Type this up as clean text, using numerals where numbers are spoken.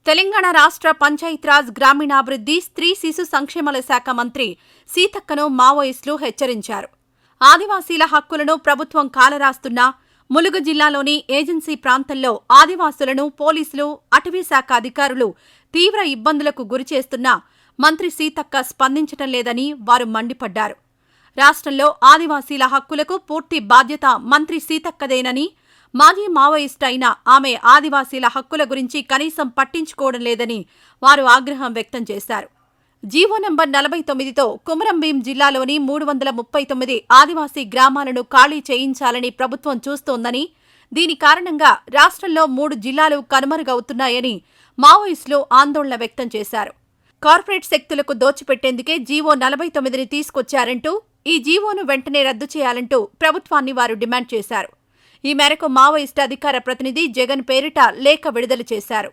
తెలంగాణ రాష్ట్ర పంచాయతీరాజ్ గ్రామీణాభివృద్ధి, స్త్రీ శిశు సంక్షేమాల శాఖ మంత్రి సీతక్కను మావోయిస్టులు హెచ్చరించారు. ఆదివాసీల హక్కులను ప్రభుత్వం కాలరాస్తున్నా ములుగు జిల్లాలోని ఏజెన్సీ ప్రాంతంలో ఆదివాసులను పోలీసులు, అటవీశాఖ అధికారులు తీవ్ర ఇబ్బందులకు గురిచేస్తున్నా మంత్రి సీతక్క స్పందించటం లేదని వారు మండిపడ్డారు. రాష్ట్రంలో ఆదివాసీల హక్కులకు పూర్తి బాధ్యత మంత్రి సీతక్కదేనని, మాజీ మావోయిస్టు అయిన ఆమె ఆదివాసీల హక్కుల గురించి కనీసం పట్టించుకోవడం లేదని వారు ఆగ్రహం వ్యక్తం చేశారు. జీవో నంబర్ 49తో కుమరంభీం జిల్లాలోని 339 ఆదివాసీ గ్రామాలను ఖాళీ చేయించాలని ప్రభుత్వం చూస్తోందని, దీని కారణంగా రాష్ట్రంలో 3 జిల్లాలు కనుమరుగవుతున్నాయని మావోయిస్టులు ఆందోళన వ్యక్తం చేశారు. కార్పొరేట్ శక్తులకు దోచిపెట్టేందుకే జీవో 49ని తీసుకొచ్చారంటూ, ఈ జీవోను వెంటనే రద్దు చేయాలంటూ ప్రభుత్వాన్ని వారు డిమాండ్ చేశారు. ఈ మేరకు మావోయిస్టు అధికార ప్రతినిధి జగన్ పేరిట లేఖ విడుదల చేశారు.